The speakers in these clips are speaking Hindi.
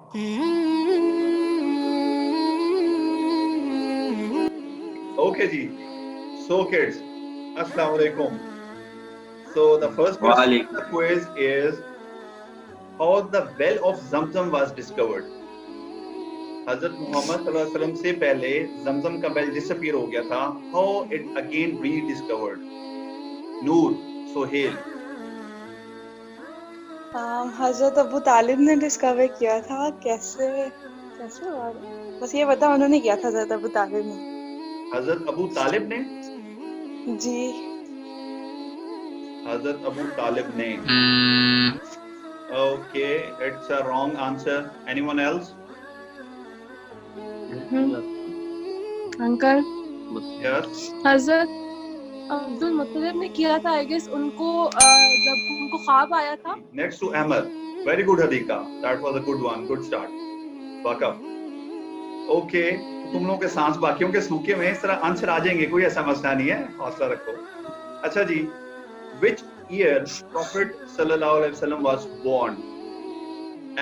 Okay ji. So kids, Assalamu alaikum. So the first question of the वालेकुम। quiz is how the well of Zamzam was discovered. हजरत मोहम्मद सल्लल्लाहु अलैहि वसल्लम से पहले जमजम का वेल डिसअपीयर हो गया था. How it again rediscovered. नूर, सोहेल. हजरत अबू तालिब ने डिस्कवर किया था. कैसे कैसे हुआ? बस ये पता उन्होंने किया था, हजरत अबू तालिब ने. हजरत अबू तालिब ने. जी. हजरत अबू तालिब ने. Okay, it's a wrong answer. Anyone else? Uncle, Yes. हजरत अब्दुल मुत्तलिब ने किया था, आई गेस उनको जब उनको ख्वाब आया था. Next to Ahmed. Very good, Hadika. That was a good one. Good start. Back up. Okay. तुम लोगों के सांस बाकियों के सूखे में इस तरह आंसर आ जाएंगे, कोई ऐसा मसला नहीं है, हौसला रखो. अच्छा जी. Which year Prophet sallallahu alaihi wasallam was born?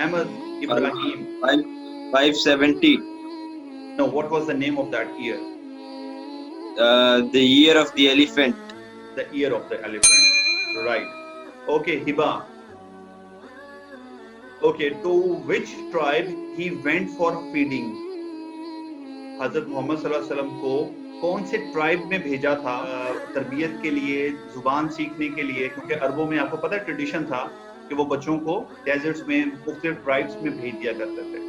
Ahmed, Ibrahim. 570, No, what was the name of that year? the year of the elephant. The year of the elephant. Right. Okay, Hiba. Okay, to which tribe he went for feeding? हजरत मोहम्मद सल्लल्लाहु अलैहि वसल्लम को कौन से ट्राइब में भेजा था तरबियत के लिए, जुबान सीखने के लिए? क्योंकि अरबों में आपको पता है ट्रेडिशन था कि वो बच्चों को डेजर्ट्स में मुख्तलिफ ट्राइब्स में भेज दिया करते थे.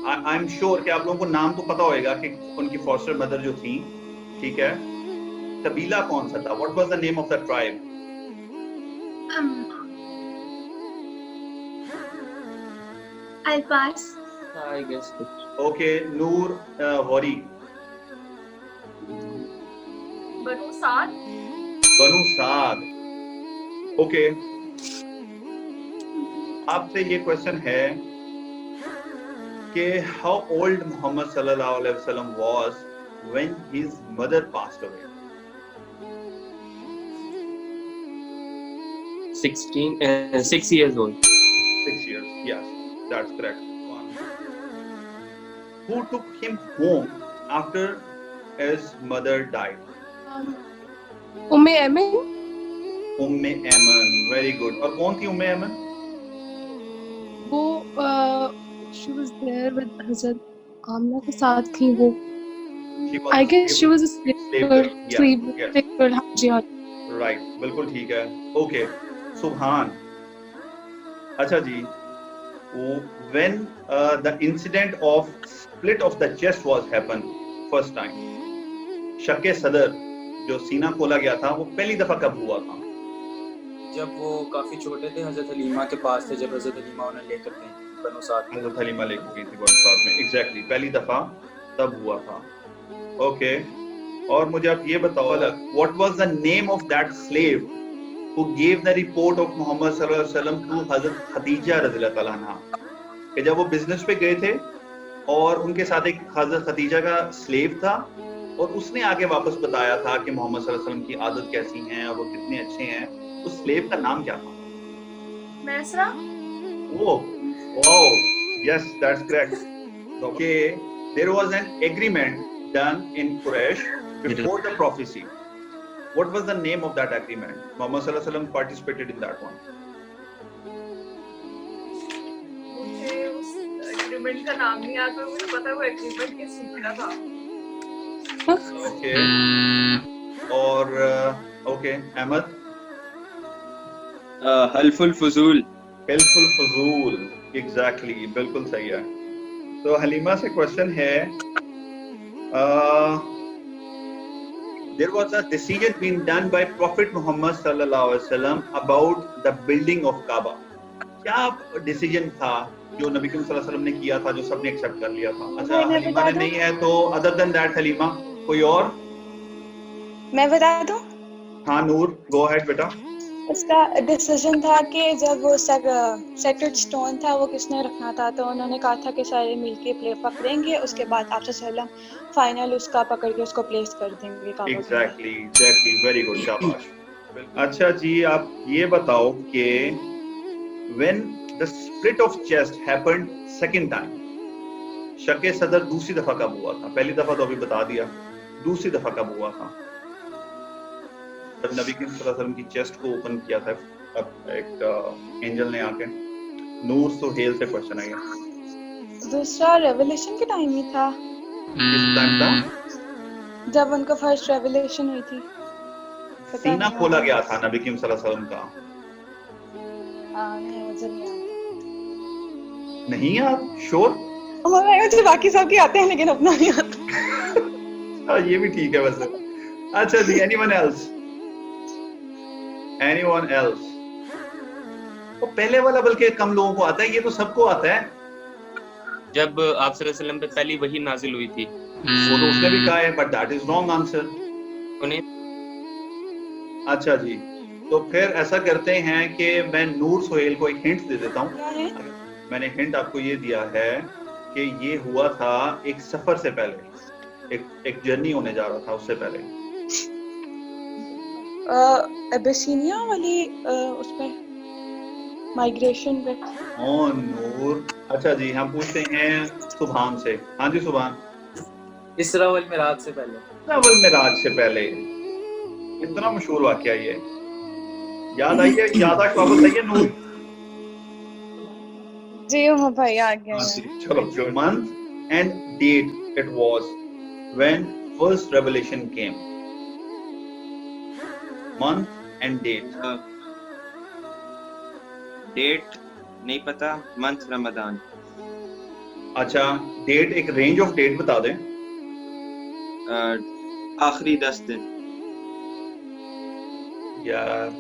आई एम श्योर कि आप लोगों को नाम तो पता होएगा कि उनकी फॉस्टर मदर जो थी, ठीक है, कबीला कौन सा था? What was the name of the tribe? I'll pass. I guess. Okay, Noor, Gauri. Banu Saad. Banu Saad. Okay. आपसे ये क्वेश्चन है कि हाउ ओल्ड मोहम्मद सल्लल्लाहु अलैहि वसल्लम was when his mother passed away? 6 years old. 6 years. Yes, that's correct. Who took him home after his mother died? Umme Ayman. Umme Ayman. Very good. और कौन थी उम्मे ऐमन? वो she was there with हजरत आमना के साथ थी वो. She was I a guess she was a slave slave girl. girl. Yeah, Slave yes. slave girl. हाँ जी हाँ. Right, बिल्कुल ठीक है. Okay, सुभान. अच्छा जी. When the incident of split of the chest was happened first time, शक्के सदर जो सीना खोला गया था, वो पहली दफा कब हुआ था? जब वो काफी छोटे थे, हजरत हलीमा के पास थे, जब हजरत हलीमा उन्हें लेकर गई बनो साद में. हजरत हलीमा लेकर गई थी बनो साद में. एग्जैक्टली, पहली दफा तब हुआ था. ओके. और मुझे आप ये बताओ, what was the name of that slave who gave the report of Muhammad sallallahu alaihi wasallam to हजरत खदीजा रज़ियल्लाहु ताला अन्हा, कि जब वो बिजनेस पे गए थे और उनके साथ एक हजरत खदीजा का स्लेव था और उसने आगे वापस बताया था कि मोहम्मद सल्लल्लाहु अलैहि वसल्लम की आदत कैसी है और वो कितने अच्छे हैं. उस स्लेव का नाम क्या था? Mesra? Oh, wow, yes, that's correct. Okay, there was an agreement done in Quraysh before the prophecy. What was the name of that agreement? Muhammad sallallahu alaihi wasallam participated in that one. मुझे उस एग्रीमेंट का नाम नहीं आता, मुझे पता है वो एग्रीमेंट किस चीज का था. Okay. और okay, Ahmed. Halful Fuzul. Hilful Fuzul. Exactly, बिल्कुल सही है. तो हलीमा से क्वेश्चन है, there was a decision being done by Prophet Muhammad sallallahu alaihi wasallam about the building of Kaaba. क्या डिसीजन था जो नबी करीम सल्लल्लाहु अलैहि वसल्लम ने किया था, जो सबने एक्सेप्ट कर लिया था? अच्छा, हलीमा ने नहीं है तो अदर देन दैट हलीमा कोई और? मैं बता दूं. हाँ नूर, गो अहेड बेटा. उसका डिसीजन था कि जब वो सेक्रेड स्टोन था वो किसने रखना था, तो उन्होंने कहा था कि सारे मिलके प्ले पकड़ेंगे, उसके बाद आप सल्लम फाइनल उसका पकड़ के उसको प्लेस कर देंगे काबा के अंदर. एग्जैक्टली, वेरी गुड, शाबाश. अच्छा जी, आप ये बताओ कि when The split of chest happened second time. शके सदर दूसरी दफा कब हुआ था? पहली दफा तो अभी बता दिया, दूसरी दफा कब हुआ था? जब नबी करीम सल्लल्लाहु अलैहि वसल्लम की चेस्ट को ओपन किया था एक एंजल ने आके। नूर सुहेल से क्वेश्चन आया, दूसरा रेवलेशन के टाइम ही था किस टाइम था? जब उनको फर्स्ट रेवलेशन हुई थी। पता सीना नहीं खोला याद। गया था नबी करीम सल्लल्लाहु अलैहि वसल्लम का। नहीं मुझे नहीं याद। नहीं याद? श्योर? हमारे मुझे बाकी सब के आते हैं लेकिन अपना नहीं आता। हाँ, ये भी ठीक है वैसे। अच्छा जी, anyone else? Anyone else? वो पहले वाला बल्कि कम लोगों को आता है, ये तो सबको आता है। जब आप सल्लल्लाहु अलैहि वसल्लम पे पहली वही नाजिल हुई थी। वो तो उसने भी कहा है, but that is wrong answer. उन्हें अच्छा जी, तो फिर ऐसा करते हैं कि मैं नूर सुहेल को एक हिंट दे देता हूँ। क्या है? मैंने हिंट आपको ये दिया है कि ये हुआ था एक सफर से पहले, एक जर्नी होने जा रहा था उससे पहले। एबेसिनिया वाली उस पे माइग्रेशन पे। ओ नूर। अच्छा जी, हम पूछते हैं सुभान से। हाँ जी सुभान। इसरा वल मिराज से पहले। अव्वल मिराज से पहले। इतना मशहूर वाकया ये, याद आई है? यादाश्त वापस आई है नूर? जी हाँ भाई आ गया हाँ है। जी, चलो। Month and date it was when first revelation came. Month and date. Date नहीं पता, मंथ रमजान। अच्छा, डेट, एक रेंज ऑफ डेट बता दें। आखिरी 10 दिन। यार,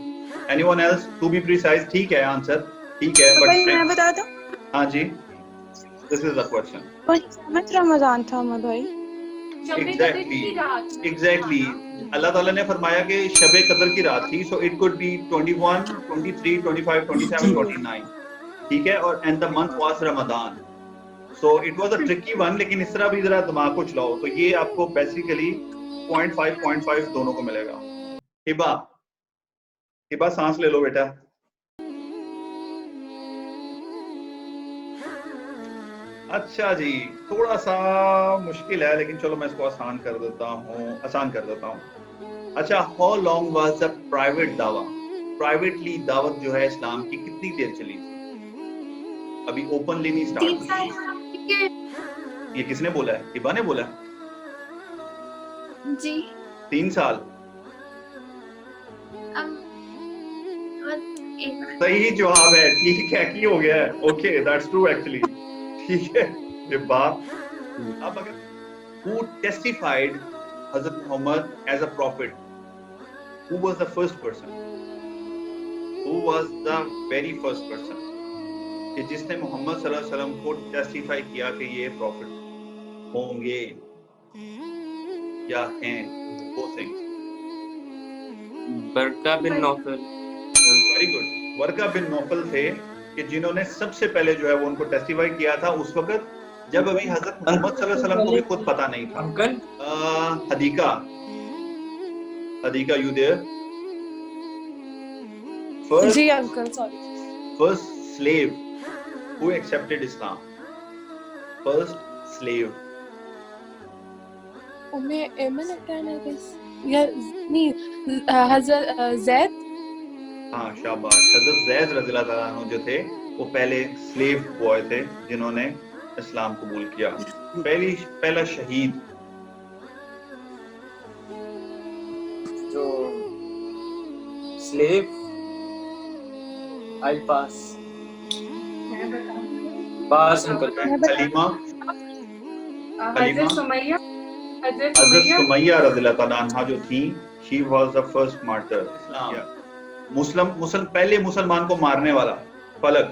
anyone else to be precise? ठीक है आंसर, ठीक है, भाई मैं बट बता दूं? हाँ जी, दिस इज द क्वेश्चन। मत रमजान था मैं भाई। शब-ए कदर की रात। एग्जैक्टली। अल्लाह ताला ने फरमाया कि शब-ए कदर की रात थी, सो इट कुड बी 21, 23, 25, 27, 29, ठीक है, और and the month was Ramzan. So it was a tricky one, लेकिन इस तरह भी जरा दिमाग को चलाओ तो ये आपको बेसिकली 0.5 दोनों को मिलेगा। हिबा, हिबा सांस ले लो बेटा। अच्छा जी, थोड़ा सा मुश्किल है लेकिन चलो मैं इसको आसान कर देता हूँ। अच्छा, how long was the private दावा? प्राइवेटली दावत जो है इस्लाम की कितनी देर चली थी? अभी ओपनली नहीं 3 स्टार्ट साल हुई। ठीक है ये किसने बोला है? हिबा ने बोला है? जी। 3 साल एक सही जवाब है, ठीक है, की हो गया है। Okay, that's true actually. ठीक है हिबा। अब अगर who testified Hazrat Muhammad as a prophet? Who was the first person? Who was the very first person? कि जिसने मोहम्मद सल्लल्लाहु अलैहि वसल्लम को टेस्टिफाई किया कि ये प्रॉफिट होंगे या हैं, वो थिंग्स। बरका बिन नौफल। Very good. वर्का बिन नौफल थे कि जिन्होंने सबसे पहले जो है वो उनको टेस्टिफाई किया था उस वक्त जब अभी हजरत मोहम्मद सल्लल्लाहु अलैहि वसल्लम को भी खुद पता नहीं था। Uncle Hadiqa, Hadiqa, you there? First जी uncle sorry. first slave who accepted Islam. First slave. उम्मे एमन अटैन आई गेस या नहीं हजरत जैद। हाँ शाबाश, हजरत जैद रज़ियल्लाहु ताला अन्हु जो थे वो पहले स्लेव बॉय थे जिन्होंने इस्लाम कबूल किया। पहला शहीद। जो स्लेव आई पास मैं बताऊं पास अंकल। हलीमा, हजरत सुमैया हजरत सुमैया रज़ियल्लाहु ताला अन्हा जो थी, she was the first martyr. मुस्लिम पहले मुसलमान को मारने वाला फलक,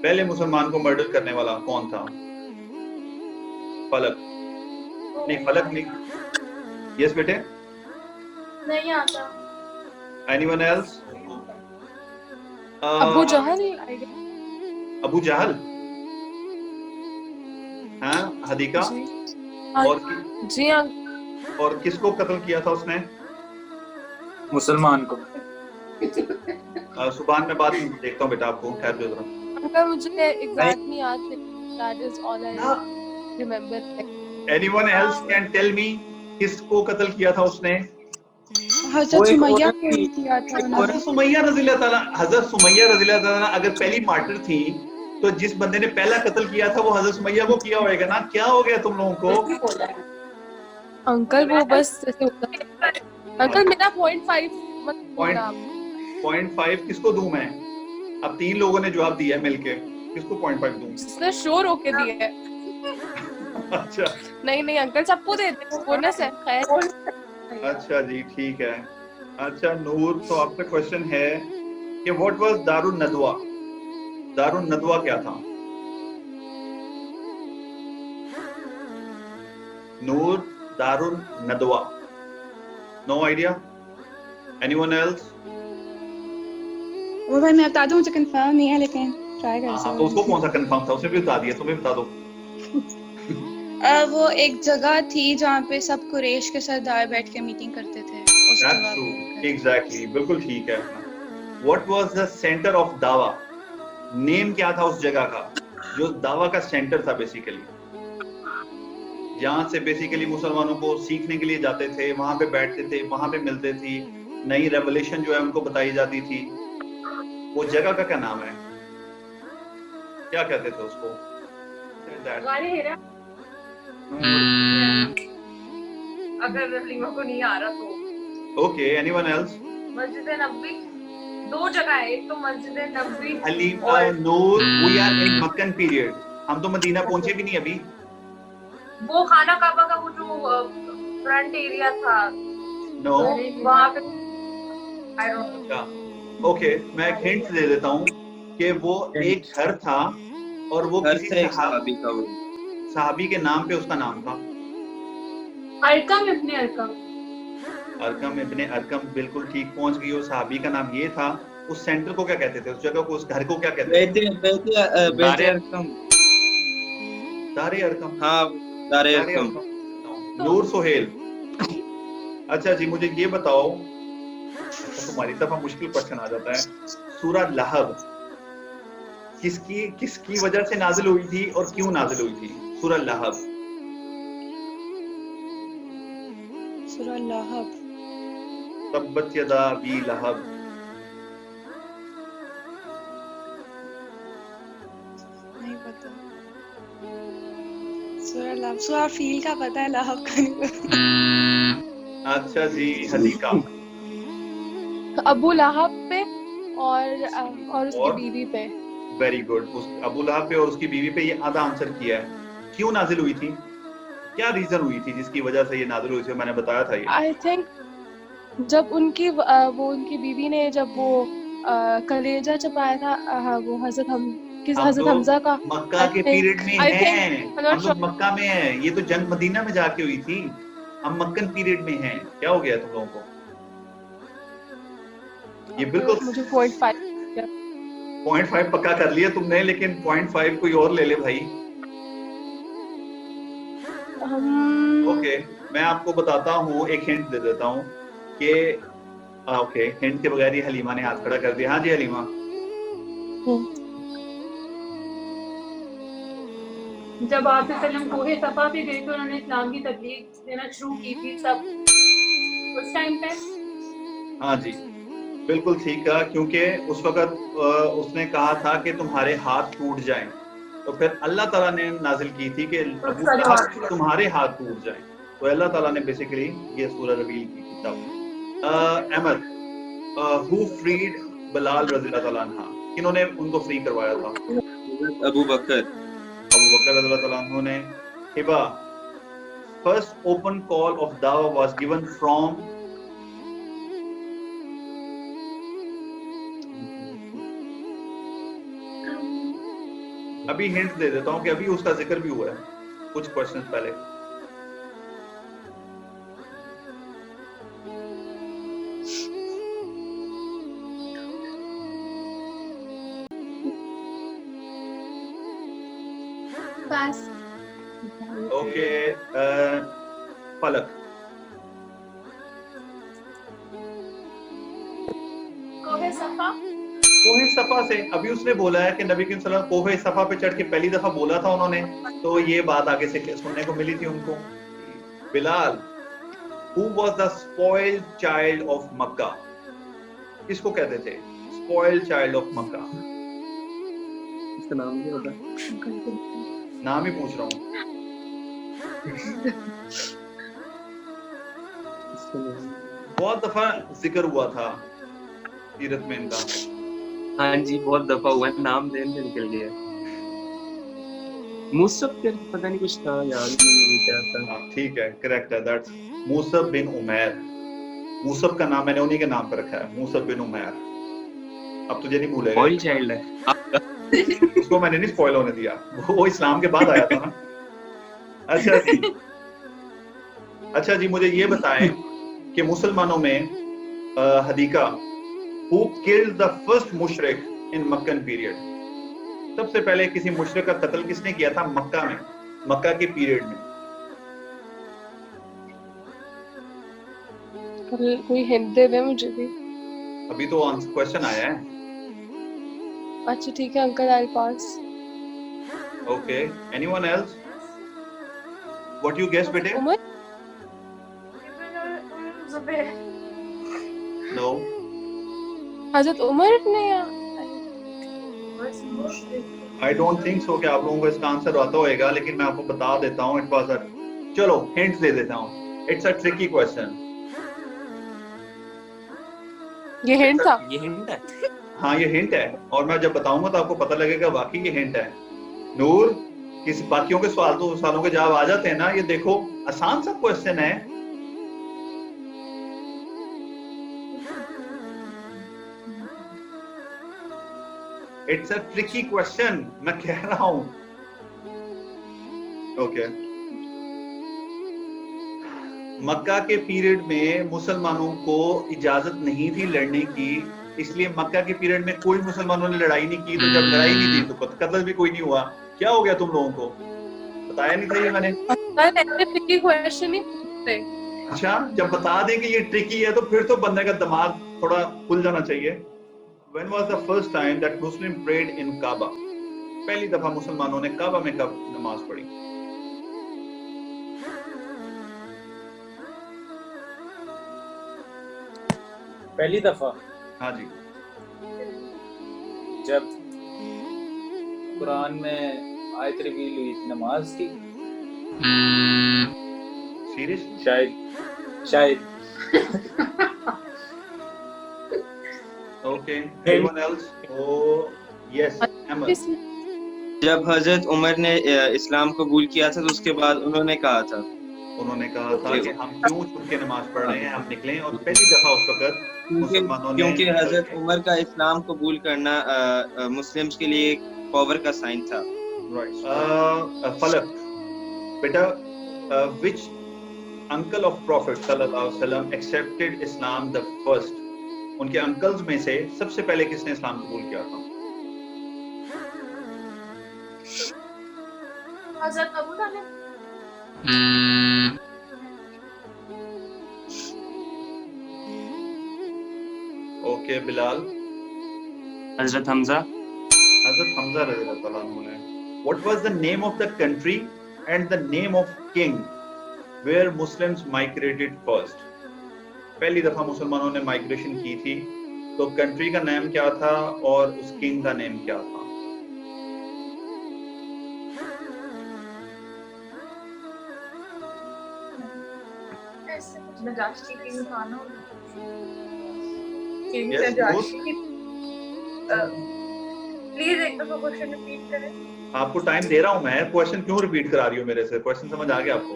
पहले मुसलमान को मर्डर करने वाला कौन था? फलक नहीं, फलक नहीं। यस बेटे? नहीं आता। Anyone else? Abu Jahl I guess. Abu Jahl. हाँ हदीका। और जी और किसको कत्ल किया था उसने? मुसलमान को। सुभान मैं बाद में देखता हूँ बेटा आपको, ठहर जाओ जरा। अंकल मुझे एग्जैक्ट नहीं याद है, दैट इज ऑल आई हाँ। Remember. Anyone else can tell me किसको कत्ल किया था उसने? हजरत सुमैया को ही किया था हजरत उन्होंने। सुमैया रज़ियल्लाहु ताला, हजरत सुमैया रज़ियल्लाहु ताला अगर पहली मार्टर थी तो जिस बंदे ने पहला कत्ल किया था वो हजरत सुमैया को किया होगा ना। क्या हो गया तुम लोगों को? अंकल वो बस ऐसे होता है। अंकल मेरा 0.5 मत बोलना आप। 0.5 किसको दूं मैं? अब 3 लोगों ने जवाब दिया मिलके, किसको 0.5 दूं? जिसने शोर होके दिया है। अच्छा नहीं अंकल सबको देते हैं, बोनस है। खैर अच्छा जी ठीक है। अच्छा नूर, तो आपका क्वेश्चन है कि what was Darun Nadwa? Darun Nadwa क्या था? Noor, Darun Nadwa, no idea? Anyone else? वो भाई मैं बता दूं, मुझे कंफर्म नहीं है लेकिन ट्राई कर हाँ सकते तो उसको कौन सा कंफर्म था? उसे भी बता दिया, तुम्हें बता दो। वो एक जगह थी जहाँ पे सब कुरैश के सरदार बैठ के मीटिंग करते थे, उस That's जगह true. पे। Exactly. बिल्कुल ठीक है। What was the center of दावा? नेम क्या था उस जगह का जो दावा का सेंटर था बेसिकली, जहाँ से बेसिकली मुसलमानों को सीखने के लिए जाते थे, वहां पे बैठते थे, वहां पे मिलते थी, नई रेवोल्यूशन जो है उनको बताई जाती थी। वो जगह का क्या नाम है? क्या कहते थे उसको? गाली हेरा अगर हलीमा को नहीं आ रहा तो। Okay, anyone else? मस्जिद नबवी, 2 जगह है, एक तो मस्जिद नबवी हलीमा, नूर, वी आर इन मक्कन पीरियड, हम तो मदीना पहुंचे भी नहीं अभी। वो खाना काबा का वो जो फ्रंट एरिया था, नो वहाँ पे आई डोंट नो। ओके, मैं एक हिंट दे देता हूँ कि वो एक घर था और वो घर किसी से एक सहाबी का वो सहाबी के नाम पे उसका नाम था। अरकम इब्ने अरकम। अरकम इब्ने अरकम, बिल्कुल ठीक पहुंच गई। और सहाबी का नाम ये था। उस सेंटर को क्या कहते थे? उस जगह को, उस घर को क्या कहते थे? बेते अरकम। दारे अरकम। हाँ, दारे दारे अरकम। अरकम। नूर सोहेल, अच्छा जी मुझे ये बताओ, अच्छा तुम्हारी तरफ मुश्किल क्वेश्चन आ जाता है। सूरह लहब किसकी वजह से नाजिल हुई थी और क्यों नाजिल हुई थी? सूरह लहब। सूरह लहब, तब्बत यदा अबी लहब। नहीं पता। सूरह लहब, सूरह फील का पता है, लहब का नहीं पता। अच्छा जी हदीका। अबू लहब पे और उसकी और? बीवी पे। Very good. उस अबू लहब पे और उसकी बीवी पे ये आधा आंसर किया है। क्यों नाजिल हुई थी? क्या रीजन हुई थी जिसकी वजह से ये नाजिल हुई थी? मैंने बताया था ये। आई थिंक जब उनकी बीवी ने जब वो कलेजा चपाया था, वो हम हजरत तो हमजा का। मक्का के पीरियड में हैं, हम sure. लोग मक्का में हैं। ये तो जंग मदीना में जाके हुई थी। हम मक्कन पीरियड में हैं। क्या हो गया तुम लोगों को? ये बिल्कुल मुझे 0.5 0.5 पक्का कर लिया तुमने, लेकिन 0.5 कोई और ले ले भाई। ओके, मैं आपको बताता हूँ, एक हिंट दे देता हूँ कि ओके, हिंट के बगैर ही हलीमा ने हाथ खड़ा कर दिया। हाँ जी हलीमा। जब आप कोहे सफा पे गए तो उन्होंने इस्लाम की तबलीग देना शुरू की थी सब उस टाइम पे। हाँ जी बिल्कुल ठीक है, क्योंकि उस वक्त उसने कहा था कि तुम्हारे हाथ टूट जाएं, तो फिर अल्लाह ताला ने नाजिल की थी कि अबू लहब तुम्हारे हाथ टूट जाएं, तो अल्लाह ताला ने बेसिकली ये सूरह रिवील की थी तब। अहमद, हु फ्रीड बिलाल रज़ियल्लाहु ताला अन्हा? किन्होंने उनको फ्री करवाया था? अबू बकर। अबू बकर रज़ियल्लाहु ताला अन्हु ने। Hiba, first open call of दावा वाज गिवन फ्रॉम? अभी हिंट दे देता हूँ कि अभी उसका जिक्र भी हुआ है कुछ क्वेश्चंस पहले। पास। ओके, फलक। कोहे सफा। कोहे सफा से। अभी उसने बोला है कि नबी करीम सल्लल्लाहु अलैहि वसल्लम कोहे सफा पे चढ़ के पहली दफा बोला था उन्होंने, तो ये बात आगे से सुनने को मिली थी उनको। Bilal, who was the spoiled child of मक्का? किसको कहते थे spoiled child of मक्का? इसका नाम नहीं पता। नाम ही पूछ रहा हूँ। बहुत दफा जिक्र हुआ था सीरत में इनका। हाँ जी, बहुत दफा हुआ है, नाम देन से निकल गया। मुसब के पता नहीं कुछ था, याद नहीं क्या था। हाँ ठीक है, करेक्ट है, दैट्स मूसब बिन उमैर। मूसब का नाम मैंने उन्हीं के नाम पर रखा है, मूसब बिन उमैर। अब तुझे नहीं भूलेगा। ऑयल चाइल्ड है आपका। उसको मैंने नहीं स्पॉइल होने दिया, वो इस्लाम के बाद आया था ना। अच्छा जी, अच्छा जी, मुझे ये बताएं कि मुसलमानों में Hadiqa who killed the first मुशरिक in मक्कन पीरियड? सबसे पहले किसी मुशरिक का कत्ल किसने किया था मक्का में, मक्का के पीरियड में? कोई हिंट दे दे मुझे भी। अभी तो आंसर क्वेश्चन आया है। अच्छा ठीक है uncle, I pass. Okay, anyone else? What you guess बेटे? उमर। जुबैर। नो, हजरत उमर ने या आई डोंट थिंक सो कि आप लोगों को इसका आंसर आता होगा, लेकिन मैं आपको बता देता हूँ। इट वाज अ, चलो हिंट दे देता हूँ। It's a tricky question. ये हिंट था? ये हिंट है? हाँ ये हिंट है, और मैं जब बताऊंगा तो आपको पता लगेगा वाकई ये हिंट है। नूर, किस बाकियों के सवालों के जवाब आ जाते हैं ना, ये देखो आसान सा क्वेश्चन है। इट्स अ ट्रिकी क्वेश्चन, मैं कह रहा हूं। ओके, मक्का के पीरियड में मुसलमानों को इजाजत नहीं थी लड़ने की, इसलिए मक्का के पीरियड में कोई मुसलमानों ने लड़ाई नहीं की। तो जब लड़ाई नहीं थी तो कत्ल भी कोई नहीं हुआ। क्या हो गया तुम लोगों को? बताया नहीं था ये मैंने? ऐसे ट्रिकी क्वेश्चन ही पूछते। अच्छा, जब बता दें कि ये ट्रिकी है तो फिर तो बंदे का दिमाग थोड़ा खुल जाना चाहिए। When was the first time that Muslim prayed in Kaaba? पहली दफा मुसलमानों ने काबा में कब नमाज पढ़ी? पहली दफा हाँ जी, जब कुरान में आयत रिवील हुई थी नमाज की। सीरियसली? शायद okay, anyone else? Oh yes, Ahmed. जब हजरत उमर ने इस्लाम कबूल किया था तो उसके बाद उन्होंने कहा था कि हम क्यों छुप के नमाज पढ़ रहे हैं, हम निकलें। और पहली दफा उस वक्त मुसलमानों ने, क्योंकि हजरत उमर का इस्लाम कबूल करना मुस्लिम्स के लिए पावर का साइन था। फलक बेटा, which uncle of Prophet sallallahu alaihi wasallam accepted Islam the first? उनके अंकल्स में से सबसे पहले किसने इस्लाम कबूल किया था? हज़रत अबू तालिब। ओके बिलाल? हजरत हमजा। हजरत हमजा रज़ियल्लाहु अन्हु ने। What was the name of the country and the name of king where Muslims migrated first? पहली दफा मुसलमानों ने माइग्रेशन की थी, तो कंट्री का नाम क्या था और उस किंग का नेम क्या था? ऐसे कुछ नजाशी की इंसानों Yes, नजाशी। प्लीज एक दफा क्वेश्चन रिपीट करें। आपको टाइम दे रहा हूं मैं, क्वेश्चन क्यों रिपीट करा रही हो मेरे से? क्वेश्चन समझ आ गया आपको?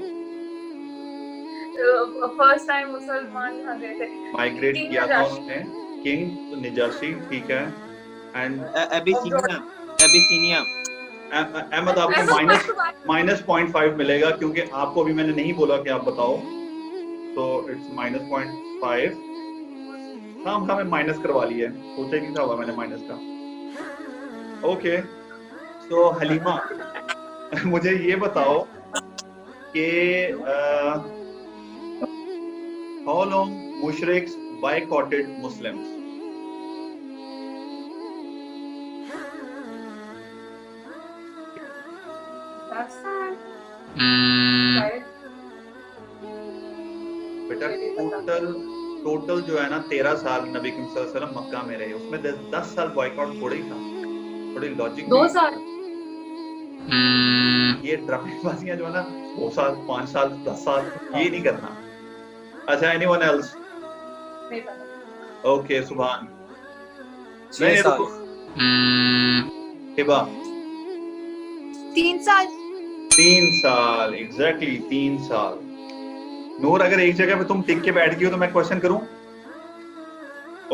फर्स्ट टाइम मुसलमान कहाँ गए थे? माइग्रेट King किया था नजाशी। उन्होंने, किंग नजाशी, ठीक है। एंड एबिसिनिया अहमद आपको माइनस .5 मिलेगा, क्योंकि आपको अभी मैंने नहीं बोला कि आप बताओ, तो इट्स -0.5। हाँ मैं माइनस करवा लिया है, सोचा ही नहीं था मैंने माइनस का। ओके, तो हलीमा मुझे ये बताओ कि how long mushriks boycotted Muslims? 10 साल शायद। बेटा मुझे नहीं पता। टोटल जो है ना 13 साल नबी करीम सल्लल्लाहु अलैहि वसल्लम मक्का में रहे, उसमें 10 साल बॉयकॉट थोड़ा ही था, थोड़ी लॉजिक 2 साल। ये ड्रामेबाजियां जो है ना 2 साल 5 साल 10 साल ये नहीं करना। अच्छा, एनीवन एल्स? नहीं पता। ओके सुभान। 6 नहीं साल। रुको, हिबा 3 साल। 3 साल एग्जैक्टली 3 साल। नूर, अगर एक जगह पे तुम टिक के बैठ गई हो तो मैं क्वेश्चन करूं?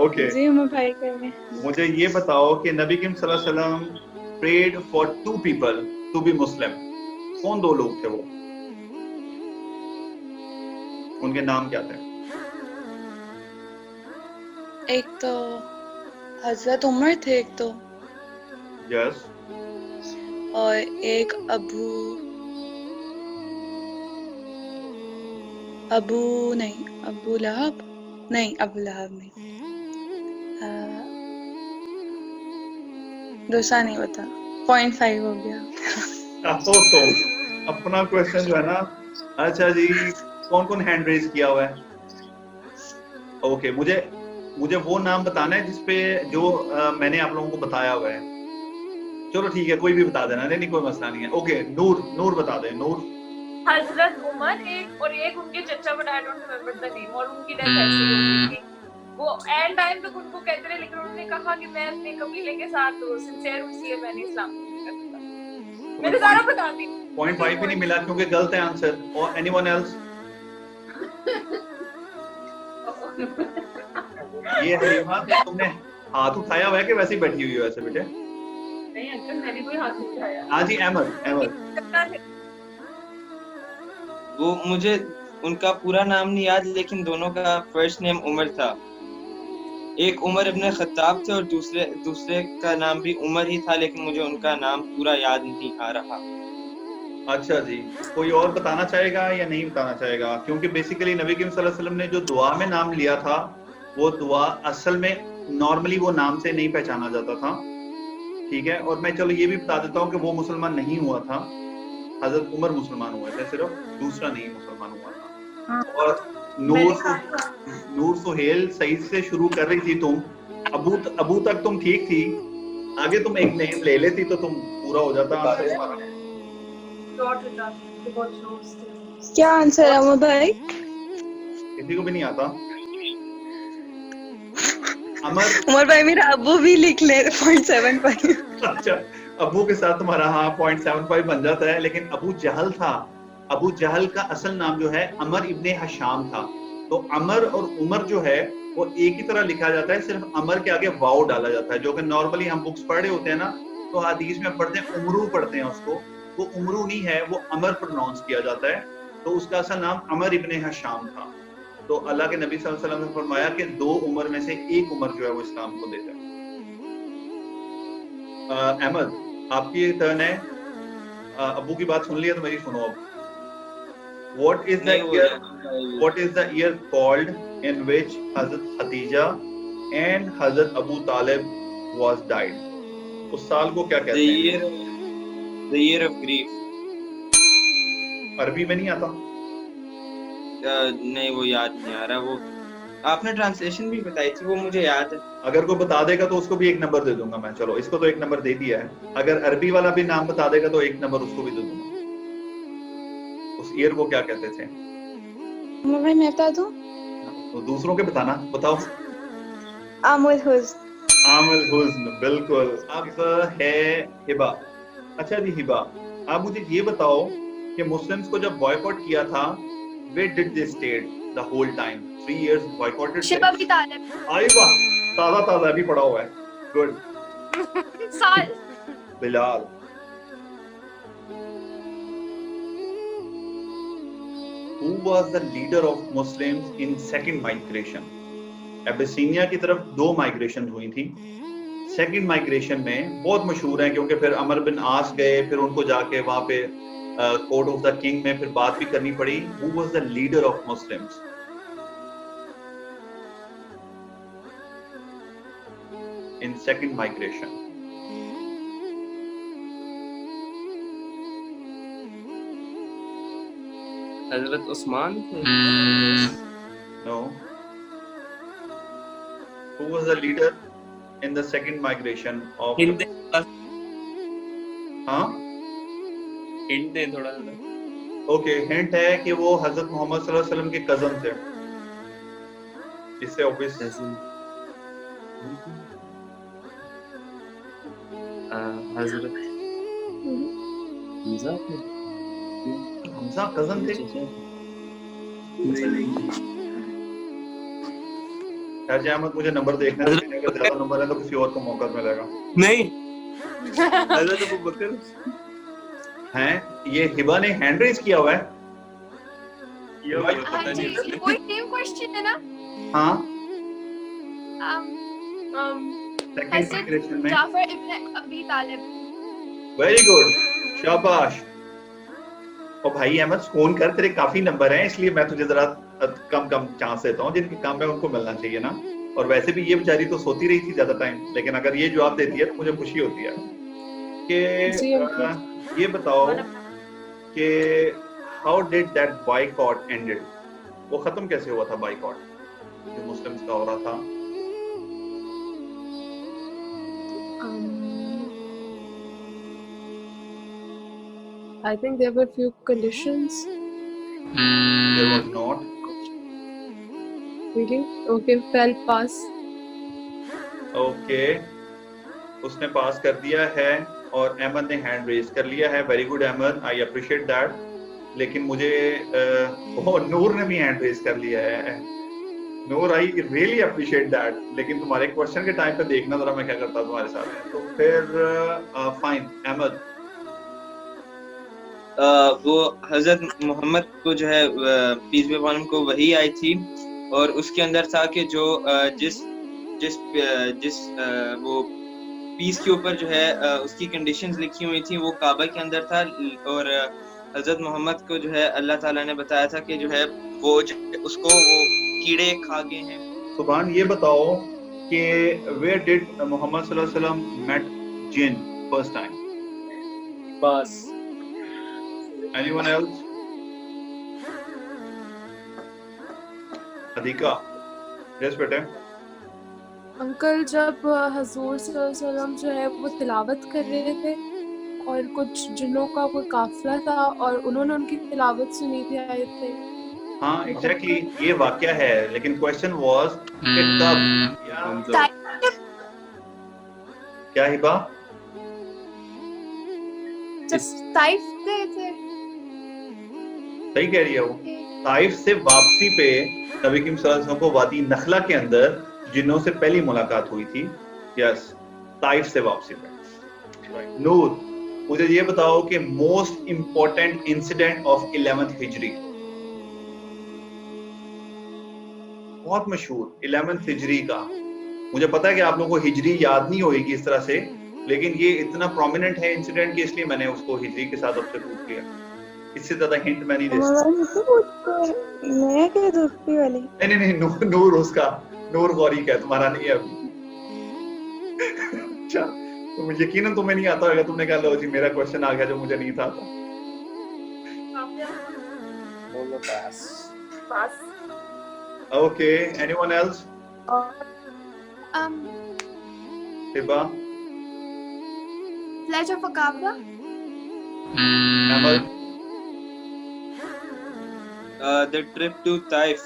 ओके जी उमर भाई करें। मुझे ये बताओ कि नबी करीम सल्लल्लाहु अलैहि वसल्लम prayed for 2 people to be Muslim. कौन 2 लोग थे वो? उनके नाम क्या थे? एक तो हजरत उमर थे एक तो, यस। और एक अबू नहीं, अबू लहब नहीं, दूसरा नहीं बता। 0.5 हो गया। तो अपना क्वेश्चन जो है ना। अच्छा जी, कौन कौन हैंड रेज किया हुआ है? ओके, मुझे वो नाम बताना है जिसपे जो मैंने आप लोगों को बताया हुआ है। चलो ठीक है, कोई भी बता देना, नहीं कोई मसला नहीं है। ओके, नूर बता दे। नूर हजरत उमर एक, और एक उनके चचा, but I don't remember the name, और उनकी डेथ ऐसे ही हो गई थी। वो एंड टाइम तक उनको कहते रहे, लेकिन उन्होंने कहा कि मैं अपने कबीले के साथ सिंसियर हूं, इसलिए मैंने इस्लाम कबूल कर लिया। मैंने सारा बता दी। 0.5 भी नहीं मिला क्योंकि गलत है आंसर। और एनीवन एल्स? ये हलीमा, तुमने हाथ उठाया हुआ है कि वैसे ही बैठी हुई हो ऐसे बेटे? नहीं अंकल, मैंने कोई हाथ नहीं उठाया। हाँ जी, अहमद। वो मुझे उनका पूरा नाम नहीं याद, लेकिन दोनों का फर्स्ट नेम उमर था। एक उमर इब्न खत्ताब थे और दूसरे का नाम भी उमर ही था, लेकिन मुझे उनका नाम पूरा याद नहीं आ रहा। अच्छा जी, कोई और बताना चाहेगा या नहीं बताना चाहेगा? क्योंकि बेसिकली नबी करीम सल्लल्लाहु अलैहि वसल्लम ने जो दुआ में नाम लिया था, वो दुआ असल में नॉर्मली वो नाम से नहीं पहचाना जाता था, ठीक है। और मैं चलो ये भी बता देता हूँ कि वो मुसलमान नहीं हुआ था, हजरत उमर मुसलमान हुए थे सिर्फ, दूसरा नहीं मुसलमान हुआ था। और नूर सुहेल सही से शुरू कर रही थी तुम, अबू तक तुम ठीक थी, आगे तुम एक नेम ले लेती तो तुम पूरा हो जाता आंसर। क्या आंसर है उमर भाई? किसी को भी नहीं आता। उमर भाई मेरा अबू भी लिख ले 0.75। अच्छा, अबू के साथ तुम्हारा हाँ 0.75 बन जाता है, लेकिन अबू जहल था। अबू जहल का असल नाम जो है अमर इब्ने हशाम था। तो अमर और उमर जो है वो एक ही तरह लिखा जाता है, सिर्फ अमर के आगे वाव डाला जाता है, जो कि नॉर्मली हम बुक्स पढ़े होते हैं ना, तो हदीस में पढ़ते हैं उमरू पढ़ते हैं उसको, वो उमरू नहीं है, वो अमर प्रोनाउंस किया जाता है। तो उसका असल नाम अमर इब्ने हशाम था। तो अल्लाह के नबी सल्लल्लाहु अलैहि वसल्लम ने फरमाया कि 2 उमर में से एक उमर जो है वो इस्लाम को देता है। अहमद, आपकी टर्न है। अबू की बात सुन लिया तो मेरी सुनो अब। What is the year called in which Hazrat Khadija and Hazrat Abu Talib was died? उस साल को क्या कहते हैं? The year of grief. अरबी में नहीं आता? नहीं, वो याद नहीं आ रहा। वो आपने ट्रांसलेशन भी बताई थी, वो मुझे याद है। अगर कोई बता देगा तो उसको भी 1 नंबर दे दूंगा मैं। चलो, इसको तो 1 नंबर दे दिया है, अगर अरबी वाला भी नाम बता देगा तो 1 नंबर उसको भी दे दूंगा। उस ईयर को क्या कहते थे? मैं बता दूं? तो दूसरों के बताना, बताओ। आमुल हुज़्न, बिल्कुल। अब है हिबा। अच्छा जी हिबा, आप मुझे ये बताओ कि मुस्लिम्स को जब बॉयकॉट किया था, where did they stayed the whole time? 3 years boycotted. Shiba भी तालिब। आई वाह, ताज़ा अभी पढ़ा हुआ है। गुड। साल। Bilal. Who was the leader of Muslims in second migration? एबिसीनिया की तरफ 2 माइग्रेशन हुई थी। सेकंड माइग्रेशन में बहुत मशहूर है क्योंकि फिर अमर बिन आस गए, फिर उनको जाके वहां पे कोर्ट ऑफ द किंग में फिर बात भी करनी पड़ी। Who was the leader of Muslims in second migration? हजरत उस्मान थे। No. Who was the leader in the second migration of? Hind हाँ. हिंद दे थोड़ा सा। Okay, hint है कि वो हजरत मोहम्मद सल्लल्लाहु अलैहि वसल्लम के कजन थे। इससे ऑब्वियस। हजरत हमजा थे। हमजा कजन थे। खैर अहमद मुझे नंबर देखना है, अगर ज्यादा नंबर है तो किसी और को मौका मिलेगा। नहीं हजरत अबू बकर हैं? ये हिबा ने हैंड रेज किया हुआ है। ये पता हाँ जी, नहीं। कोई सेम क्वेश्चन है ना? हाँ। सेकंड हज़रत माइग्रेशन में। जाफर इब्न अबी तालिब। वेरी गुड, शाबाश। और भाई अहमद फोन कर, तेरे काफी नंबर हैं इसलिए मैं तुझे जरा कम चांस देता हूँ, जिनके काम है उनको मिलना चाहिए ना। और वैसे भी ये बेचारी तो सोती रही थी ज्यादा टाइम, लेकिन अगर ये जवाब देती है तो मुझे खुशी होती है। कि ये बताओ कि how did that boycott ended? वो खत्म कैसे हुआ था बायकॉट जो मुस्लिम्स का हो रहा था? I think there were few conditions. There was not. Really? Okay, fell pass. Okay, उसने पास कर दिया है और अहमद ने हैंड रेज कर लिया है। Very good Ahmad, I appreciate that. लेकिन मुझे नूर ने भी हैंड रेज कर लिया है। नूर, आई रियली अप्रिशिएट दैट। लेकिन तुम्हारे क्वेश्चन के टाइम पे देखना जरा मैं क्या करता तुम्हारे साथ। तो फिर फाइन अहमद। वो हजरत मोहम्मद को जो है पीस बी अपॉन हिम को वही आई थी, और उसके अंदर था कि जो जिस वो पीस के ऊपर जो है उसकी कंडीशंस लिखी हुई थी वो काबा के अंदर था। और हजरत मोहम्मद को जो है अल्लाह ताला ने बताया था कि जो है वो उसको वो कीड़े खा गए हैं। सुभान, ये बताओ कि वेयर डिड मोहम्मद सल्लल्लाहु अलैहि वसल्लम मेट जिन फर्स्ट टाइम? बस Anyone else? अधिका, yes बेटे। अंकल, जब हजूर सल्लल्लाहु अलैहि वसल्लम जो है वो तिलावत कर रहे थे और कुछ जिन्नों का कोई काफिला था और उन्होंने उनकी तिलावत सुनी थी आयत से। हाँ एग्जैक्टली, ये वाकया है। लेकिन क्वेश्चन वाज कि कब? क्या हिबा? जब ताइफ गए थे। सही कह रही है वो। ताइफ से वापसी पे नबी करीम सल्लल्लाहु अलैहि वसल्लम को वादी नखला के अंदर जिन्नों से पहली मुलाकात हुई थी। यस, ताइफ से वापसी पे। नूर, मुझे ये बताओ कि most important incident of 11th हिजरी, बहुत मशहूर 11th हिजरी का। मुझे पता है कि आप लोगों को हिजरी याद नहीं होगी इस तरह से, लेकिन ये इतना प्रोमिनेंट है इंसिडेंट कि इसलिए मैंने उसको हिजरी के साथ आपसे पूछ लिया। इससे ज्यादा हिंट मैं नहीं दे सकता। मैं क्या दूसरी वाली? नहीं, नूर उसका, नूर गौरी का, तुम्हारा नहीं है अभी। अच्छा, तो यकीनन तुम्हें नहीं आता होगा। तुमने कहा लो जी मेरा क्वेश्चन आ गया जो मुझे नहीं था। बोलो pass. Okay, anyone else? Hiba, Pledge of Aqaba. Ahmad, The trip to Taif.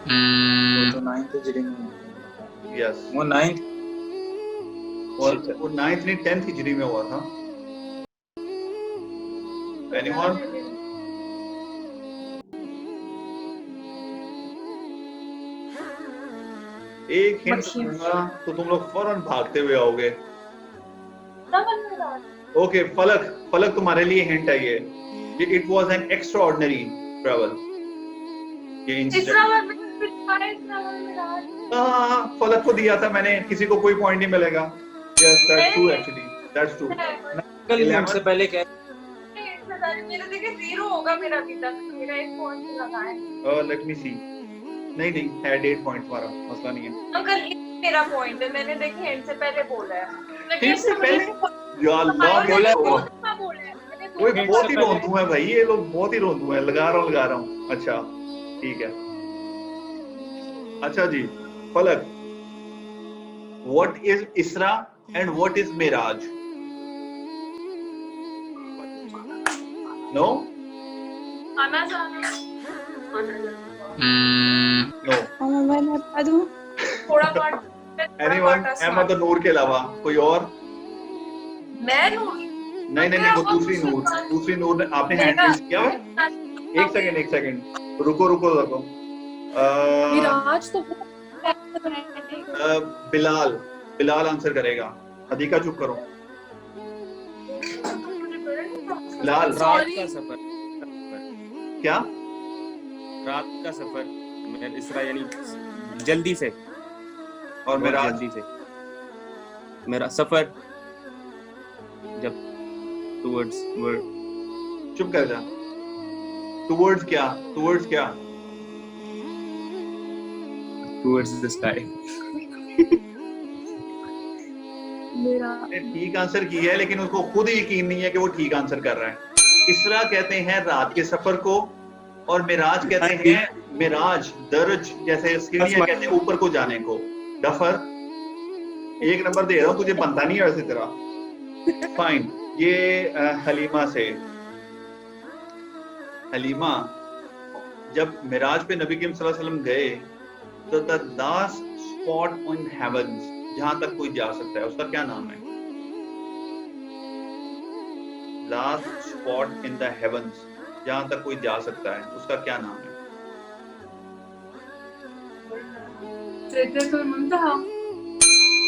वो तो 9th हिजरी में हुआ। यस, वो 9th वो 9th नहीं 10th हिजरी में हुआ था। एनीवन? एक हिंट दूंगा तो तुम लोग फौरन भागते हुए आओगे। ओके, फलक तुम्हारे लिए हिंट है ये। It was an extraordinary travel. ये इंसिडेंट हाँ, फलक को दिया था मैंने, किसी को कोई पॉइंट नहीं मिलेगा। Yes, that's true, actually that's true. Uncle हमसे पहले क्या मेरा देखिए 0 होगा मेरा अभी तक। मेरा 1 पॉइंट लगा है। लेट मी सी। नहीं है 8 पॉइंट, तुम्हारा मसला नहीं है। अंकल ये मेरा पॉइंट है, मैंने देखिए एंड से पहले बोला है। हिंट से पहले? या अल्लाह, बोला है वो। बोला है मैंने कोई बहुत ही रोंदू है भाई, ये लोग बहुत ही रोंदू है। लगा रहा हूँ। अच्छा ठीक है। अच्छा जी Falak, what is Isra and what is Miraj? No आना जाना नो। मैं बता दूं? थोड़ा पार्ट एनीवन अहमद और नूर के अलावा कोई और? मैं हूँ। नहीं वो दूसरी नूर ने आपने हैंड रेज किया है। एक सेकंड रुको मिराज तो बिलाल आंसर करेगा। हदीका चुप करो। बिलाल रात का सफर। क्या? रात का सफर, इसरा यानी जल्दी से, और मिराज? जल्दी से मेरा सफर जब टुवर्ड्स वर्ड। चुप कर जा। टुवर्ड्स क्या? Towards the sky. मेरा ठीक आंसर किया है, लेकिन उसको खुद यकीन नहीं है कि वो ठीक आंसर कर रहा है। इसरा कहते हैं रात के सफर को, और मिराज कहते हैं मिराज दर्ज, जैसे सीढ़ियां कहते हैं ऊपर को जाने को। डफर 1 नंबर दे रहा हूँ तुझे, बनता नहीं है वैसे तेरा। फाइन। ये हलीमा से। हलीमा, जब मिराज पे नबी करीम सल्लल्लाहु अलैहि वसल्लम गए तो the last spot on heavens, जहां तक कोई जा सकता है, उसका क्या नाम है? Last spot in the heavens, जहां तक कोई जा सकता है, उसका क्या नाम है? सिदरतुल मुंतहा।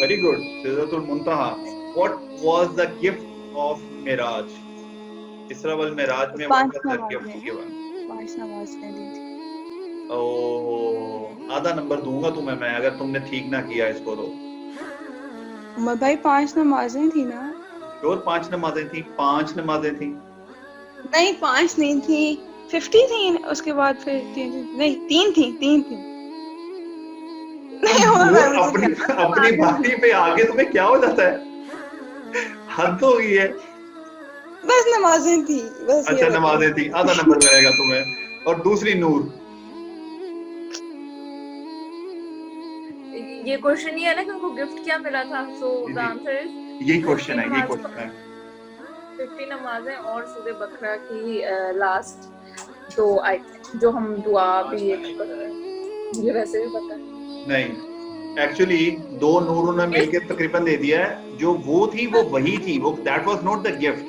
वेरी गुड, सिदरतुल मुंतहा। What was the gift of Miraj? इसरा वल मिराज में what was the gift given? 5 नमाज़ें दी थी। ओह, आधा नंबर दूंगा तुम्हें मैं अगर तुमने ठीक ना किया इसको तो। उमर भाई 5 नमाज़ें थी ना? श्योर 5 नमाजें थी? 5 नमाजें थी? नहीं 5 नहीं थी, 50 थी। उसके बाद फिर 3 थी। नहीं अपनी बारी पे आगे तुम्हें क्या हो जाता है? हद हो गई है। बस नमाजें थी बस। अच्छा नमाजें थी, आधा नंबर मिलेगा तुम्हें। और दूसरी नूर, ये क्वेश्चन ही है ना कि उनको गिफ्ट क्या मिला था, सो द आंसर इज यही क्वेश्चन है। 50 नमाजें और सूरह बकरा की लास्ट 2 आयत, जो हम दुआ भी मुझे वैसे भी पता है। नहीं, एक्चुअली 2 नूरों ने मिलकर तकरीबन दे दिया है। जो वो थी वो वही थी, वो that was not the gift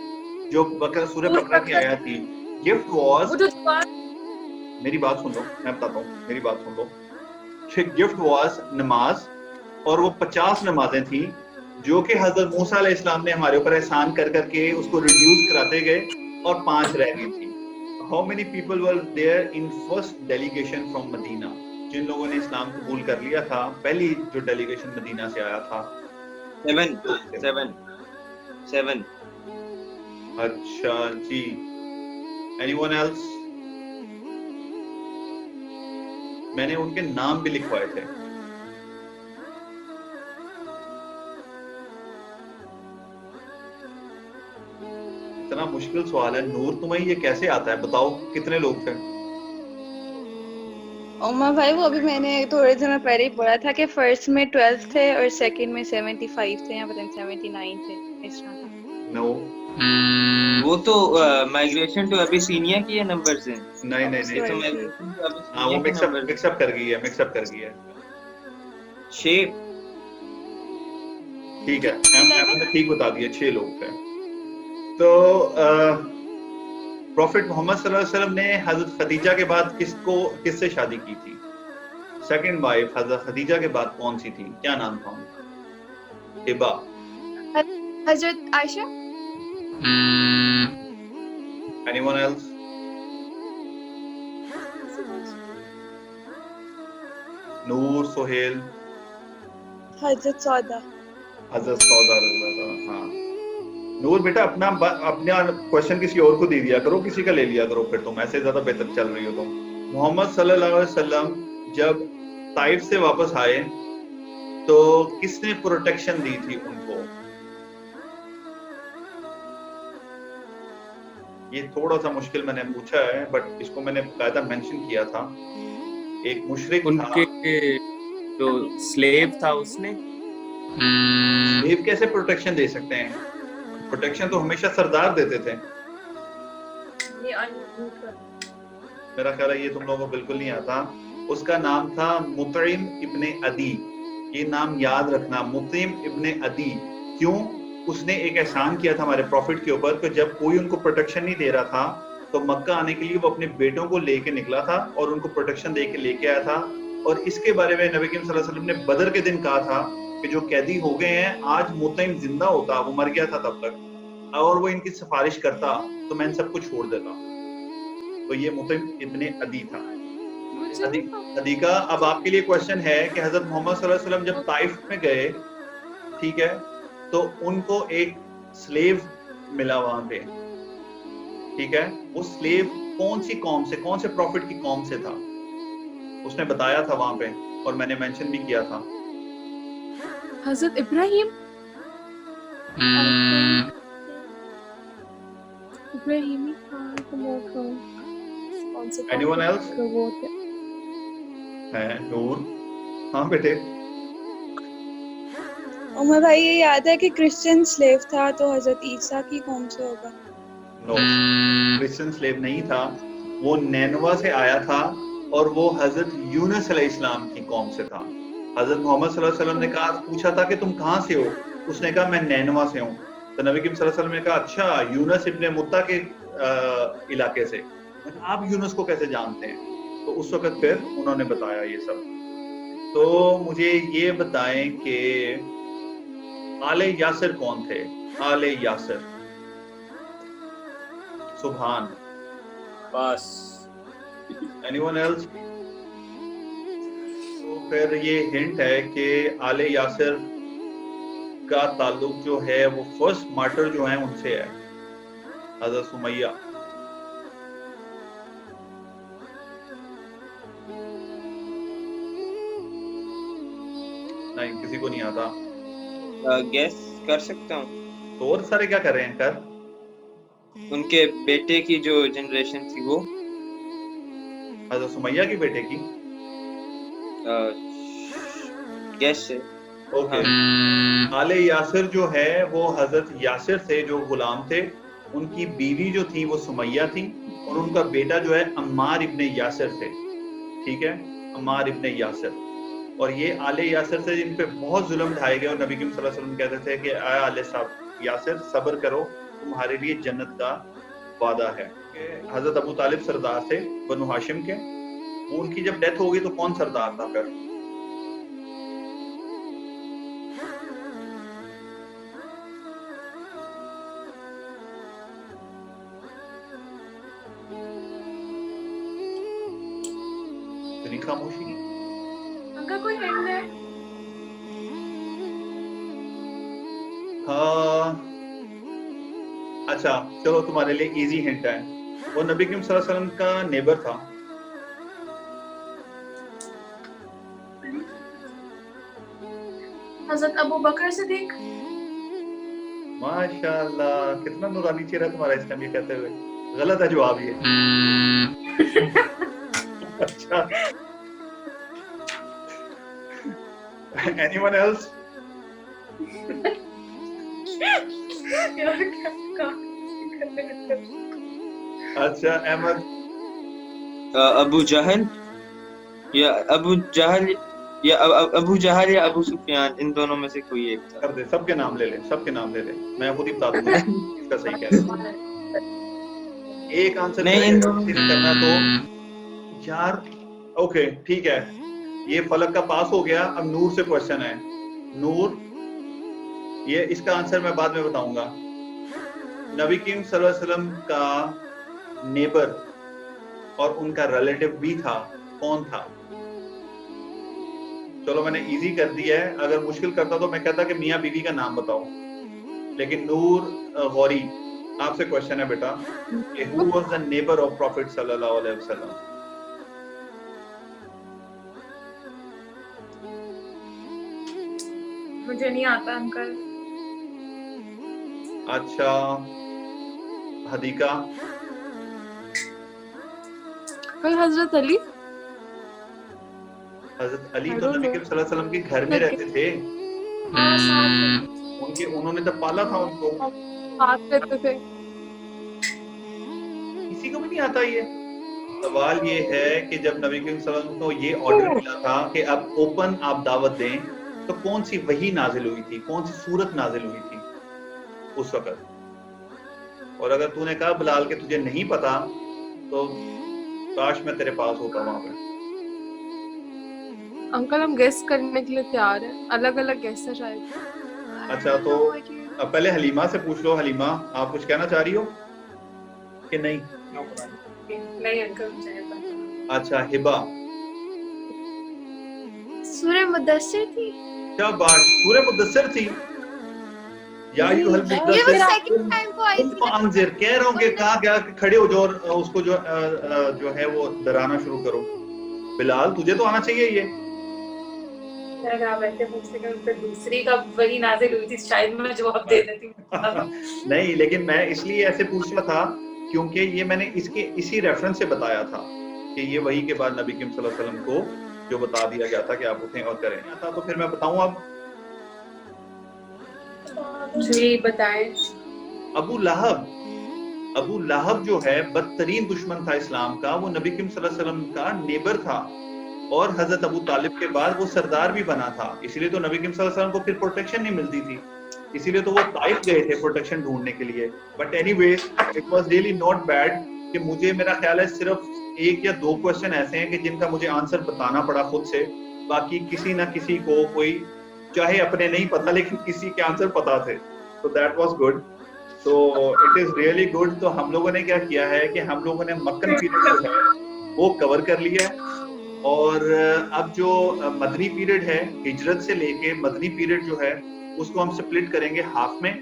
जो सूरह बकरा की आयत थी। गिफ्ट वाज, मेरी बात सुन लो, मैं बताता हूँ, मेरी बात सुन लो। गिफ्ट वाज नमाज, और वो 50 नमाजें थी जो कि हजरत मूसा अलैहिस्सलाम ने हमारे ऊपर एहसान कर करके उसको रिड्यूस कराते गए, और 5 रह गई थी। How many people were there in first delegation from Medina? जिन लोगों ने इस्लाम कबूल कर लिया था, पहली जो डेलीगेशन मदीना से आया था। 7। अच्छा जी, एनीवन एल्स? मैंने उनके नाम भी लिखवाए थे। इतना मुश्किल सवाल है। नूर, तुम्हें ये कैसे आता है? बताओ कितने लोग थे? उमर भाई वो अभी मैंने थोड़े दिनों पहले ही पढ़ा था कि फर्स्ट में 12 थे और सेकंड में 75 थे, या पता नहीं 79 थे, इस तरह था। नो, वो तो माइग्रेशन टू अबिसिनिया की नंबर्स हैं। नहीं तो हाँ, वो मिक्सअप कर गई है। शेप, ठीक है, मैंने ठीक बता दिया, 6 लोग थे। तो प्रॉफिट मोहम्मद सल्लल्लाहु अलैहि वसल्लम ने हजरत खदीजा के बाद किससे शादी की थी? सेकंड वाइफ हजरत खदीजा के बाद कौन सी थी? क्या नाम था उनका? हिबा। हजरत Aisha. Anyone else? Noor, Sohail? हजरत सौदा। हजरत सौदा रज़ियल्लाहु अन्हा। हाँ नूर बेटा, अपना क्वेश्चन किसी और को दे दिया करो, किसी का ले लिया करो, फिर तुम ऐसे ज्यादा बेहतर चल रही हो तुम। मोहम्मद सल्लल्लाहु अलैहि वसल्लम जब ताइफ से वापस आए तो किसने प्रोटेक्शन दी थी उनको? ये थोड़ा सा मुश्किल मैंने पूछा है, बट इसको मैंने बाकायदा मेंशन किया था। एक मुशरिक था। उनके जो स्लेव था उसने स्लेव कैसे प्रोटेक्शन दे सकते हैं? प्रोटेक्शन तो हमेशा सरदार देते थे। ये अनम्यूट कर। मेरा ख्याल है ये तुम लोगों को बिल्कुल नहीं आता। उसका नाम था मुतइम इब्ने अदी। ये नाम याद रखना, मुतइम इब्ने अदी। क्यों? उसने एक एहसान किया था हमारे प्रॉफिट के ऊपर कि जब कोई उनको प्रोटेक्शन नहीं दे रहा था तो मक्का आने के लिए वो अपने बेटों को लेके निकला था और उनको प्रोटेक्शन दे के लेके आया था। और इसके बारे में नबी करीम सल्लल्लाहु अलैहि वसल्लम ने बदर के दिन कहा था कि जो कैदी हो गए हैं, आज मुतइम जिंदा होता, वो मर गया था तब तक, और वो इनकी सिफारिश करता तो मैं इन सबको छोड़ देता। तो ये मुतइम इब्ने अदी था। मुझे नहीं पता। अदीका, अब आपके लिए क्वेश्चन है कि हजरत मोहम्मद सल्लल्लाहु अलैहि वसल्लम जब ताइफ में गए, ठीक है, तो उनको एक स्लेव मिला वहां पे, ठीक है। वो स्लेव कौन सी कौम से, कौन से प्रॉफिट की कौम से था, उसने बताया था वहां पे, और मैंने मेंशन भी किया था। हजरत इब्राहिम, इब्राहिमी खान को मौका कौन से Anyone else? वो थे। है नूर? हाँ बेटे। उमर भाई ये याद है कि क्रिश्चियन स्लेव था, तो हजरत ईसा की कौम से होगा। नो, क्रिश्चियन स्लेव नहीं था। वो नैनवा से आया था और वो हजरत यूनुस अलैहिस्सलाम की कौम से था। हजरत मोहम्मद सल्लल्लाहु अलैहि वसल्लम ने कहा, पूछा था कि तुम कहाँ से हो? उसने कहा मैं नैनवा से हूँ। तो नबी करीम सल्लल्लाहु अलैहि वसल्लम ने कहा, अच्छा, यूनुस इब्ने मुत्ता के इलाके से, आप यूनुस को कैसे जानते हैं? तो उस वक्त फिर उन्होंने बताया ये सब। तो मुझे ये बताएं कि आले यासिर कौन थे? आले यासिर, सुभान। बस एनीवन एल्स? तो फिर ये हिंट है कि आले यासिर का ताल्लुक जो है वो फर्स्ट मार्टर जो है उनसे है, हजरत सुमैया। नहीं, किसी को नहीं आता। गेस कर सकता हूँ। तो और सारे क्या कर रहे हैं? कर उनके बेटे की जो जनरेशन थी वो हजरत सुमैया की बेटे की। गेस से ओके। आले यासिर जो है वो हजरत यासिर थे जो गुलाम थे, उनकी बीवी जो थी वो सुमैया थी, और उनका बेटा जो है अम्मार इब्ने यासिर थे, ठीक है, अम्मार इब्ने यासिर। और ये आले यासिर थे जिन पे बहुत जुल्म ढाए गए, और नबी करीम सल्लल्लाहु अलैहि वसल्लम कहते थे कि आया आले साहब यासिर, सब्र करो, तुम्हारे लिए जन्नत का वादा है। हजरत अबू तालिब सरदार थे बनु हाशिम के, वो उनकी जब डेथ हो गई तो कौन सरदार था फिर? इतनी खामोशी। अंकल कोई हिंट है? हाँ, अच्छा चलो तुम्हारे लिए इजी हिंट है। वो नबी करीम सल्लल्लाहु अलैहि वसल्लम का नेबर था। हजरत अबू बकर सिद्दीक। माशाल्लाह, कितना नूरानी चेहरा तुम्हारा इस टाइम ये कहते हुए। गलत है जवाब ये। अच्छा, एनीवन एल्स? यार क्या अच्छा, अहमद? अबू जहल या अबू जहल या अबू जहल या अबू सुफियान, इन दोनों में से कोई एक था। कर दे, सबके नाम ले ले, सबके नाम ले ले, मैं खुद ही बता दूंगा इसका सही कह रहे हो। एक आंसर नहीं, इन दोनों नहीं करना तो यार। ओके ठीक है, ये फलक का पास हो गया। अब नूर से क्वेश्चन है। नूर, ये इसका आंसर मैं बाद में बताऊंगा। नबी करीम सल्लल्लाहु अलैहि वसल्लम का नेबर और उनका रिलेटिव भी था, कौन था? चलो मैंने इजी कर दिया है, अगर मुश्किल करता तो मैं कहता कि मियाँ बीवी का नाम बताओ। लेकिन नूर गौरी, आपसे क्वेश्चन है बेटा कि who was the neighbour of profit सल्लल्लाहु अलैहि वसल्लम? मुझे नहीं आता अंकल। अच्छा, हदीका? कोई हजरत अली? हजरत अली I तो don't नबी know. करीम सल्लल्लाहु अलैहि वसल्लम के घर में Okay. रहते थे, हाँ साथ में। उन्होंने तो पाला था उनको। साथ रहते थे। किसी को भी नहीं आता ये। सवाल ये है कि जब नबी करीम सल्लल्लाहु अलैहि वसल्लम को ये ऑर्डर मिला था कि अब ओपन आप दावत दें, तो कौन सी वही नाजिल हुई थी, कौन सी सूरत नाजिल हुई थी उस वक्त? और अगर तूने कहा बिलाल कि तुझे नहीं पता, तो काश मैं तेरे पास होता वहां पे। अंकल हम गेस करने के लिए तैयार हैं, अलग अलग गेस है शायद। अच्छा, तो अब पहले हलीमा से पूछ लो। हलीमा, आप कुछ कहना चाह रही हो कि नहीं? नहीं अंकल मुझे नहीं पता। अच्छा, हिबा। सूरह मुदस्सिर थी। शाबाश, सूरह मुदस्सिर थी। या अय्युहल ये मुदस्सिर, वो सेकंड टाइम को आई तुम थी। अंजिर, कह रहा हूँ कि कहाँ क्या खड़े हो जाओ और उसको जो है वो डराना शुरू करो। बिलाल, तुझे तो आना चाहिए ये। अगर आप ऐसे पूछते कि उन पे दूसरी का वही नाजिल हुई थी, शायद मैं जवाब दे देती हूँ। नहीं, लेकिन मैं इसलिए ऐसे पूछ रहा था क्योंकि ये मैंने इसी रेफरेंस से बताया था कि ये वही के बाद नबी करीम सल्लल्लाहु अलैहि वसल्लम को जो बता दिया गया था कि आप उठें और करें। था तो फिर मैं बताऊं अब। जी बताएं। अबू लहब जो है बदतरीन दुश्मन था इस्लाम का। वो नबी करीम सल्लल्लाहु अलैहि वसल्लम का नेबर था और हजरत अबू तालिब के बाद वो सरदार भी बना था। इसीलिए तो नबी करीम सल्लल्लाहु अलैहि वसल्लम को फिर प्रोटेक्शन नहीं मिलती थी, इसीलिए तो वो ताइफ गए थे प्रोटेक्शन ढूंढने के लिए। But anyways, it was really not bad कि मुझे, मेरा ख्याल है सिर्फ 1 या 2 क्वेश्चन ऐसे हैं कि जिनका मुझे आंसर बताना पड़ा खुद से। बाकी किसी ना किसी को, कोई चाहे अपने नहीं पता लेकिन किसी के आंसर पता थे, तो दैट वाज गुड। तो इट इज रियली गुड। तो हम लोगों ने क्या किया है कि हम लोगों ने मक्कन पीरियड जो है वो कवर कर लिया है, और अब जो मदनी पीरियड है, हिजरत से लेके मदनी पीरियड जो है उसको हम स्प्लिट करेंगे हाफ में,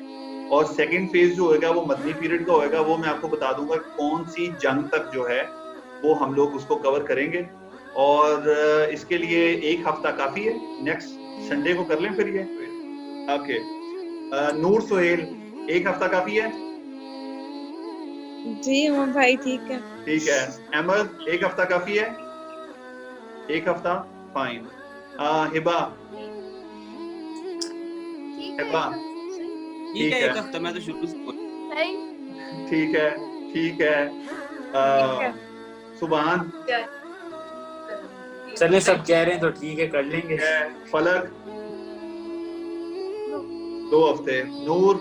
और सेकंड फेज जो होएगा वो मदनी पीरियड का होएगा। वो मैं आपको बता दूंगा कौन सी जंग तक जो है वो हम लोग उसको कवर करेंगे, और इसके लिए 1 हफ्ता काफी है। नेक्स्ट संडे को कर लें फिर ये। ओके, नूर सोहेल, 1 हफ्ता काफी है? जी हाँ भाई, ठीक है। ठीक है। अहमद, 1 हफ्ता काफी है? 1 हफ्ता, फाइन। हिबा, हिबा, ठीक है, 1 हफ्ता। मैं तो शुरू से बोल। ठीक है, ठीक है। सुभान, चले सब कह रहे हैं तो ठीक है, कर लेंगे। फलक, 2 हफ्ते। नूर,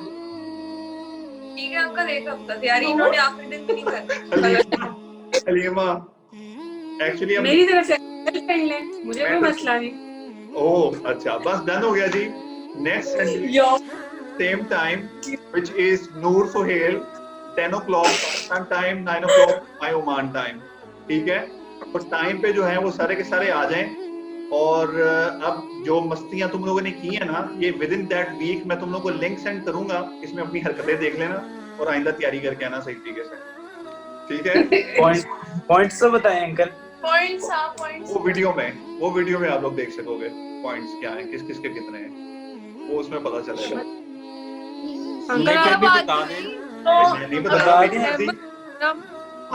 ठीक है अंकल, 1 हफ्ता। तैयारी इन्होंने आखिरी दिन भी नहीं कर। हलीमा, एक्चुअली मेरी तरफ से कर लें, मुझे कोई मसला नहीं। ओह अच्छा, बस डन हो गया जी। Next Sunday same time, which is Noor Sohail, 10 o'clock Pakistan time, 9 o'clock my Oman time. ठीक है, तो टाइम पे जो है वो सारे के सारे आ जाएं। और अब जो मस्तियां तुम लोगों ने की है ना, ये विद इन दैट वीक मैं तुम लोगों को लिंक सेंड करूंगा, इसमें अपनी हरकतें देख लेना और आइंदा तैयारी करके आना सही तरीके से। ठीक है? पॉइंट्स तो बताएं अंकल। पॉइंट्स, हाँ पॉइंट्स। वो वीडियो में आप लोग देख सकोगे पॉइंट्स क्या हैं, किस किस के कितने हैं, वो उसमें पता चलेगा। अंकल आप बता दें। नहीं बता तो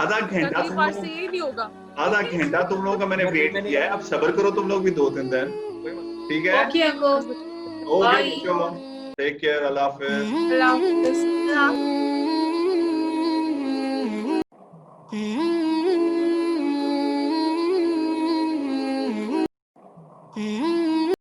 आधा घंटा अगली तुम बार लोग, से ये नहीं होगा। आधा घंटा तुम लोगों का मैंने वेट किया है। अब सब्र करो तुम लोग भी 2-3 दिन। ठीक है? Okay uncle, okay, take care, अल्लाह हाफिज। अल्लाह हाफिज़।